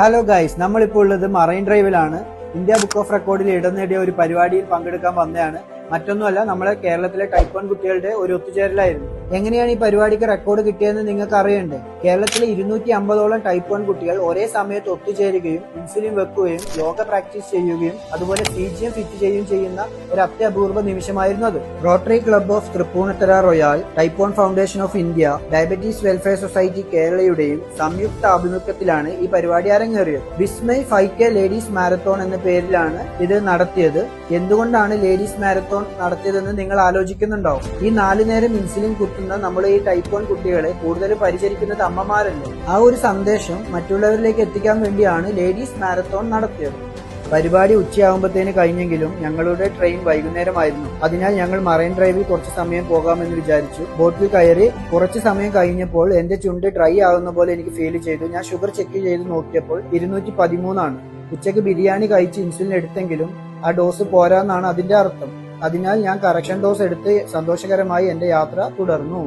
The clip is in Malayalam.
ഹലോ ഗൈസ്, നമ്മളിപ്പോൾ ഉള്ളത് മറൈൻ ഡ്രൈവിലാണ്. ഇന്ത്യ ബുക്ക് ഓഫ് റെക്കോർഡിൽ ഇടം നേടിയ ഒരു പരിപാടിയിൽ പങ്കെടുക്കാൻ വന്നതാണ്. മറ്റൊന്നുമല്ല, നമ്മളെ കേരളത്തിലെ ടൈപ്പ് 1 കുട്ടികളുടെ ഒരു ഒത്തുചേരലായിരുന്നു. എങ്ങനെയാണ് ഈ പരിപാടിക്ക് റെക്കോർഡ് കിട്ടിയതെന്ന് നിങ്ങൾക്ക് അറിയണ്ടേ? കേരളത്തിലെ 250ഓളം ടൈപ്പ് 1 കുട്ടികൾ ഒരേ സമയത്ത് ഒത്തുചേരുകയും ഇൻസുലിൻ വെക്കുകയും യോഗ പ്രാക്ടീസ് ചെയ്യുകയും അതുപോലെ CGM ഫിറ്റ് ചെയ്യുകയും ചെയ്യുന്ന ഒരു അത്യപൂർവ നിമിഷമായിരുന്നു അത്. Rotary club of Thrippunithura royal, type 1 foundation of India, diabetes welfare society കേരളയുടെയും സംയുക്ത ആഭിമുഖ്യത്തിലാണ് ഈ പരിപാടി അരങ്ങേറിയത്. വിസ്മയ് 5K ലേഡീസ് മാരത്തോൺ എന്ന പേരിലാണ് ഇത് നടത്തിയത്. എന്തുകൊണ്ടാണ് ലേഡീസ് മാരത്തോൺ നടത്തിയതെന്ന് നിങ്ങൾ ആലോചിക്കുന്നുണ്ടാവും. ഈ 4 നേരം ഇൻസുലിൻ കുത്തുന്ന നമ്മുടെ ഈ ടൈപ്പ് 1 കുട്ടികളെ കൂടുതൽ പരിചരിക്കുന്നത് അമ്മമാരല്ലേ. ആ ഒരു സന്ദേശം മറ്റുള്ളവരിലേക്ക് എത്തിക്കാൻ വേണ്ടിയാണ് ലേഡീസ് മാരത്തോൺ നടത്തിയത്. പരിപാടി ഉച്ചയാകുമ്പോഴത്തേന് കഴിഞ്ഞെങ്കിലും ഞങ്ങളുടെ ട്രെയിൻ വൈകുന്നേരമായിരുന്നു. അതിനാൽ ഞങ്ങൾ മറൈൻ ഡ്രൈവിൽ കുറച്ച് സമയം പോകാമെന്ന് വിചാരിച്ചു. ബോട്ടിൽ കയറി കുറച്ച് സമയം കഴിഞ്ഞപ്പോൾ എന്റെ ചുണ്ട് ഡ്രൈ ആകുന്ന പോലെ എനിക്ക് ഫീൽ ചെയ്തു. ഞാൻ ഷുഗർ ചെക്ക് ചെയ്ത് നോക്കിയപ്പോൾ 213 ആണ്. ഉച്ചയ്ക്ക് ബിരിയാണി കഴിച്ച് ഇൻസുലിൻ എടുത്തെങ്കിലും ആ ഡോസ് പോരാന്നാണ് അതിന്റെ അർത്ഥം. അതിനാൽ ഞാൻ കറക്ഷൻ ഡോസ് എടുത്ത് സന്തോഷകരമായി എന്റെ യാത്ര തുടർന്നു.